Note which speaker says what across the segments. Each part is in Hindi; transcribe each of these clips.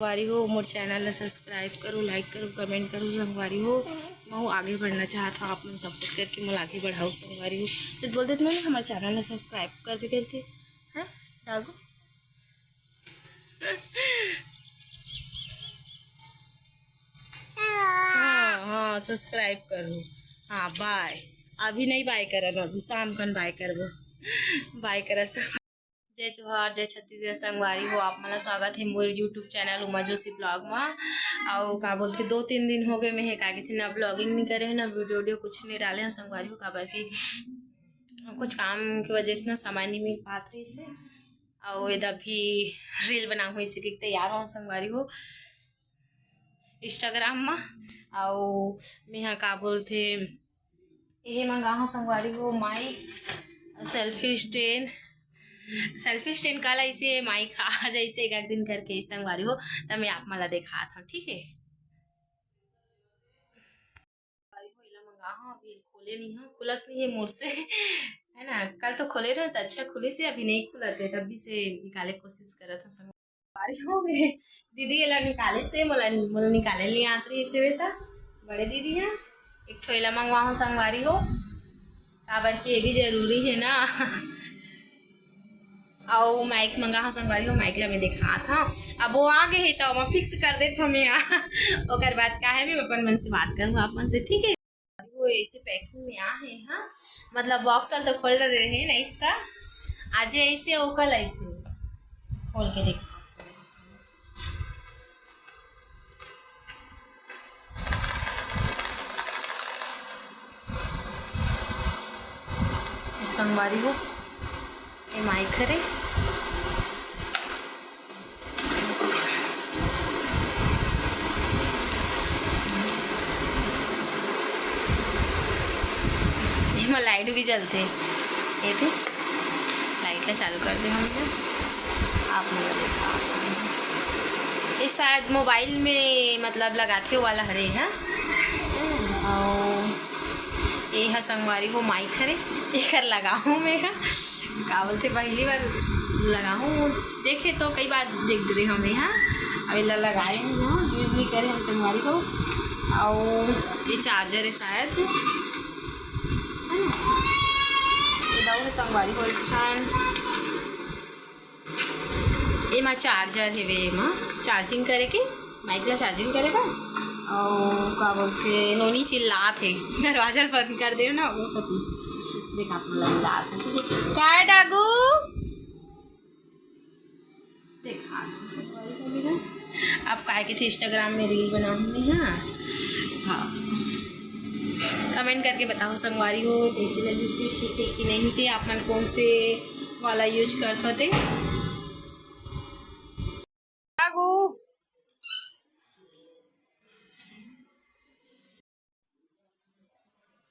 Speaker 1: संगवारी हो मोर चैनल ला सब्सक्राइब करो, लाइक करो, कमेंट करो। संगवारी हो मैं आगे बढ़ना चाहता हूँ, आप लोग सपोर्ट करके मैं आगे बढ़ाऊँ। संगवारी हो तो बोल देते ना हमारे चैनल ला सब्सक्राइब करके हाँ डागो। हाँ हाँ सब्सक्राइब करो। हाँ बाय। अभी नहीं बाय करना, अभी शाम कन बाय करबो। बाय करा सब। जय जोहार, जय छत्तीसगढ़। संगवारी हो आप मला स्वागत है मोर YouTube channel Uma Joshi blog में। और का बोलते 2-3 दिन हो गए मैं का थे ना ब्लॉगिंग नहीं करे है ना वीडियो कुछ नहीं डाले हैं। संगवारी हो काबर की कुछ काम की वजह से ना समय नहीं मिल पात रही से। और इधर भी रील बना हुई से तैयार हो संगवारी हो इंस्टाग्राम में। और मैं का बोलते ये मंगा हो संगवारी हो माइक सेल्फी स्टैंड कल ऐसे माइक आज ऐसे एक दिन करके संगवारी हो तब मैं आप मला देखा था। ठीक है मंगा हाँ अभी खोले नहीं है, खुलत नहीं है मोर से है ना। कल तो खोले रहे तो अच्छा खुले से, अभी नहीं खुलत है तभी से निकाले कोशिश कर रहा था। संगवारी हो मेरे दीदी एला निकाले से मोला निकाले ले आत रही से बेटा बड़े दीदी हैं एक ठोला मंगवा हो संगवारी हो काबर की ये भी जरूरी है ना। और माइक मंगा हाँ संगवारी हो माइक ला मैं देखा था। अब वो आ गए तो मैं फिक्स कर देता हूँ मैं ओकर बाद का है मैं अपन मन से बात करूँ आप मन से। ठीक है वो ऐसे पैकिंग में आ है हाँ मतलब बॉक्स तो खोल रहे हैं ना इसका आज ऐसे वो कल ऐसे खोल के देख संगवारी हो ये माइक करे इसमें लाइट भी जलते ये थे लाइट ला चालू कर दे हमने आप मुझे देखा ये शायद मोबाइल में मतलब लगाते वाला हरे हैं। और ये है संगवारी हो माइक हरे एक लगाऊँ मैं का बोलते पहली बार लगाऊँ देखे तो कई बार देख रहे हमें हाँ अभी लगाए हैं यूज़ नहीं करे हैं संगवारी को। और ये चार्जर है शायद है संगवारी को ये माँ चार्जर है वे माँ चार्जिंग करे के माइक ला चार्जिंग करेगा। और क्या बोलते नोनी चिल्ला थे दरवाजा बंद कर दे ना वो सब देखा आप चिल्ला थे। ठीक है क्या है डागू देखा आप काय के थे इंस्टाग्राम में रील बनाऊंगी हाँ हाँ कमेंट करके बताओ संगवारी हो कैसी लगी सी ठीक है कि नहीं थे आप मन कौन से वाला यूज करते थे।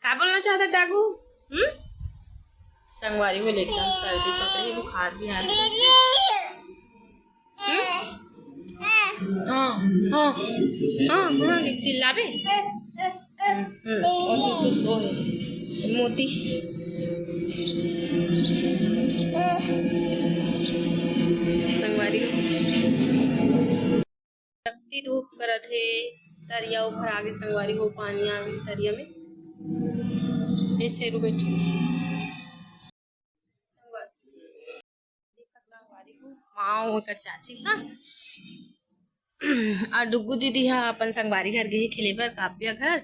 Speaker 1: क्या बोलना चाहता डागू संगवारी को एकदम सर्दी पकड़ी बुखार भी आ रही है। हाँ हाँ हाँ हाँ चिल्लाबे और तो सो है मोती संगवारी रखती धूप करत है तरिया ऊपर आगे संगवारी हो पानी आ गई तरिया में ऐसे रू बैठी संगवारी हो माँ कर चाची हाँ और डुगू दीदी हाँ अपन संगवारी घर गई खेले पर काव्या घर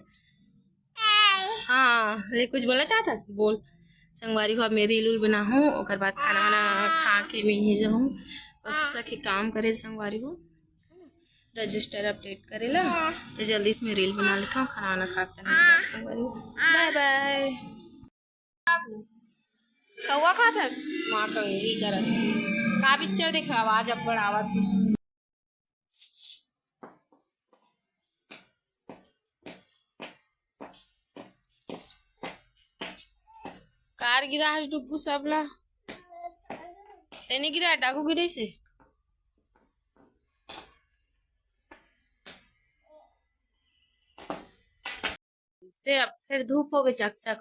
Speaker 1: हाँ ले कुछ बोलना चाहता बोल। संगवारी हो अब मेरी रील बना हूँ और बाद खाना वाना खा के मैं ही जाऊँ बस उस के काम करे संगवारी हो रजिस्टर अपडेट करेला तो जल्दी इसमें रील बना लेता हूँ खाना वाना खा कर संगवारी हो बाय बाय। कौआ खाथस माँ कंगी करत का पिक्चर देखा आवाज अब आवत है। कार गिरा है डुगू सबला तेने गिरा डाकू गिरे से अब फिर धूप हो गई चक चक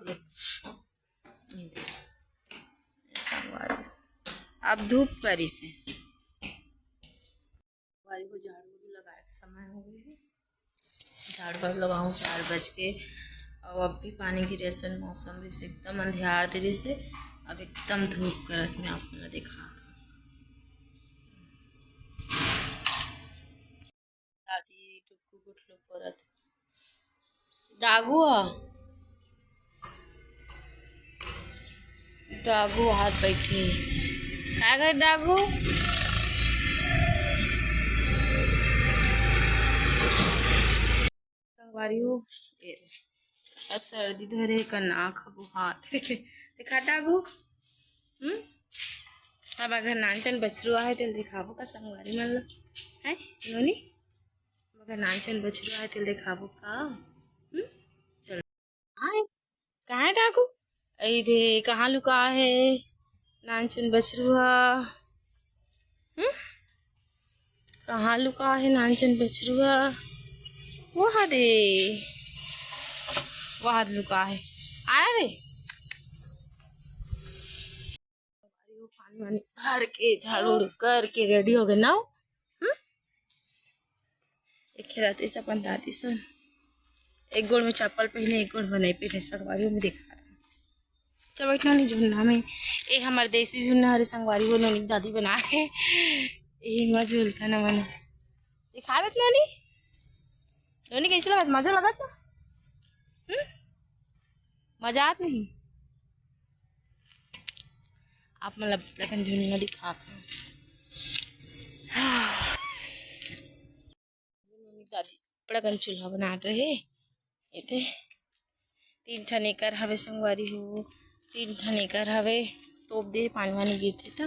Speaker 1: अब धूप करी से झाड़ू समय हो गई है, झाड़ू वाड़ू लगाऊँ 4 बज के। और अब भी पानी गिरे सन, मौसम भी से एकदम अंधियार धीरे से, अब एकदम धूप करत में आपने देखा दादी टुक्कू गुठलो परत डागू डागू हाथ बैठे क्या कर डागू संगवारी हो सर्दी धरे का नाक हबू हाथ दिखा डागू अब अगर नानचन बछरू आहे तेल दिखाबो का संगवारी मन ल है नोनी अगर नानचन बछरू आहे तेल दिखाबो का चल आए कहाँ है डाकू इधे कहाँ लुका है नानचन बछरुआ कहाँ लुका है नानचन बछरुआ वहाँ दे वहाँ लुका है आया रे पानी वानी भर के झाड़ू करके रेडी हो गए ना एक खिलाते अपन दादी सन एक गोड़ में चप्पल पहने एक गोड़ बनाई पहने संगवारी में दिखा चल बैठना नहीं झुन्ना में ये हमारे देसी झुन्ना हरे संगवारी वो नोनी दादी बना के यही मजा झूलता ना मन दिखा देत नोनी नोनी कैसे लगा मजा लगा था मजा आत नहीं आप मतलब लगन झुन्ना दिखाते दादी बड़ा चूल्हा बना रहे ये थे 3 ठन एकर हवे संगवारी हो 3 ठन एकर हवे तोप दे पानी वानी गिरते था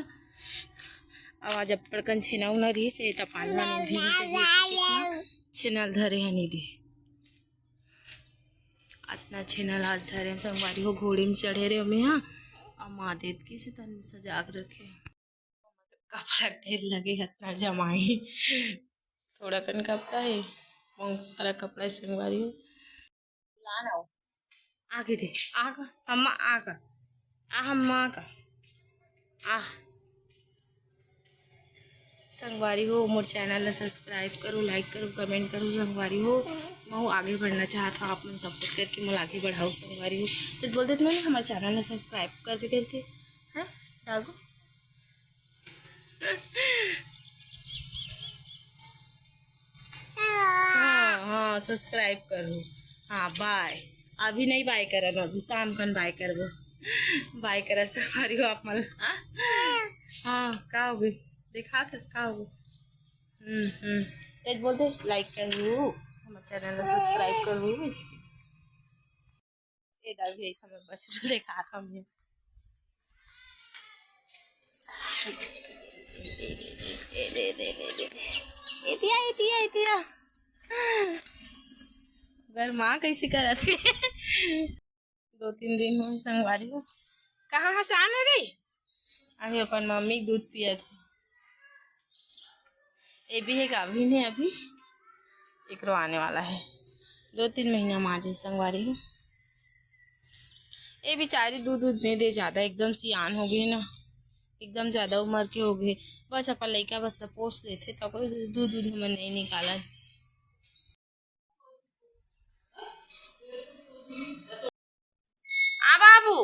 Speaker 1: आवाज अब पड़कन छेना उना रही से त पानी वानी भी छेनल धरे हनी दे इतना छेनल आज धरे संगवारी हो घोड़ी में चढ़े रहे हमें यहाँ और माँ देत की से तन सजाग रखे कपड़ा ढेर लगे इतना जमाई थोड़ा कन कपड़ा है बहुत सारा कपड़ा संगवारी हो लाना आगे दे आगा अम्मा आगा अम्मा का संगवारी हो मोर चैनल सब्सक्राइब करो लाइक करो कमेंट करो संगवारी हो मैं आगे बढ़ना चाहता हूँ आप मैं सपोर्ट करके मैं आगे बढ़ाऊँ संगवारी हो तो बोल देते मैंने हमारे चैनल सब्सक्राइब करके हैं डागो हाँ सब्सक्राइब करो हाँ बाय अभी नहीं बाय करा अभी शाम कन बाय करबो बाय करा संगवारी हो आप मन हाँ का हो दिखा थस का हो तेज बोलते लाइक करो हमारे चैनल को सब्सक्राइब करो ये दादी ऐसा मैं बच्चों देखा था मैं इतिया घर माँ कैसे करा थे 2-3 दिन हुए संगवारी हो कहाँ हसान है रे अभी अपन मम्मी दूध पिया थे ये भी है गाभिन है अभी एक आने वाला है 2-3 महीना माँ जी संगवारी हो ये बेचारी दूध नहीं दे ज़्यादा एकदम सियान हो गई ना एकदम ज़्यादा उम्र के हो गए बस अपन लड़का बस पोस लेते तब दूध हमें नहीं निकाला बाबू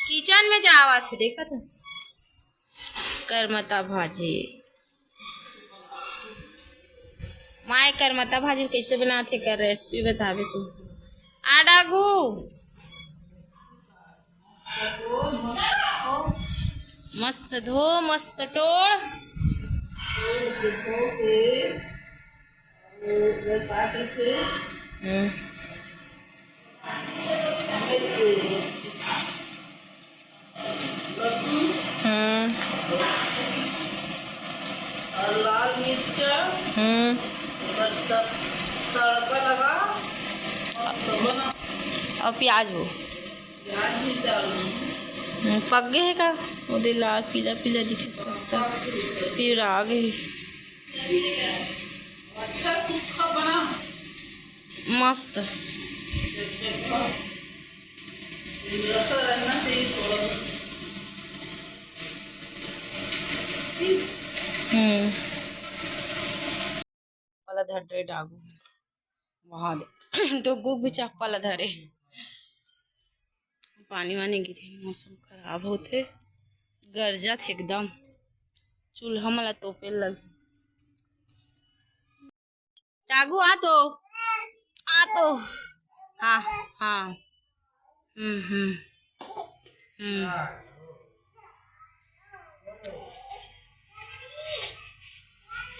Speaker 1: किचन में जावा थे देखा था करमता भाजी माए करमता भाजी कैसे बनाते कर रेसिपी बतावे तू डागू मस्त धो मस्त तोड़
Speaker 2: लाल मिर्च तड़का लगा
Speaker 1: और प्याज वो
Speaker 2: भी डालना
Speaker 1: पक गए है का वो दिल लाल पीला पीला दिखता फिर आ गए
Speaker 2: अच्छा सूखा बना
Speaker 1: मस्त
Speaker 2: रसा रहना चाहिए थोड़ा
Speaker 1: चप्पाला धर रे डागू वहां दे डुगू भी चप्पाला धरे पानी वानी गिरे मौसम खराब होते गरजत एकदम चूल्हा मला तोपे लग डागू आ तो हाँ हाँ हम्म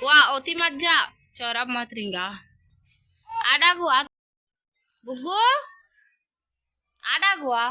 Speaker 1: वाह ओती मत जा चौरा मत रिंगा आ डागू आ बुग्गू आ डागू आ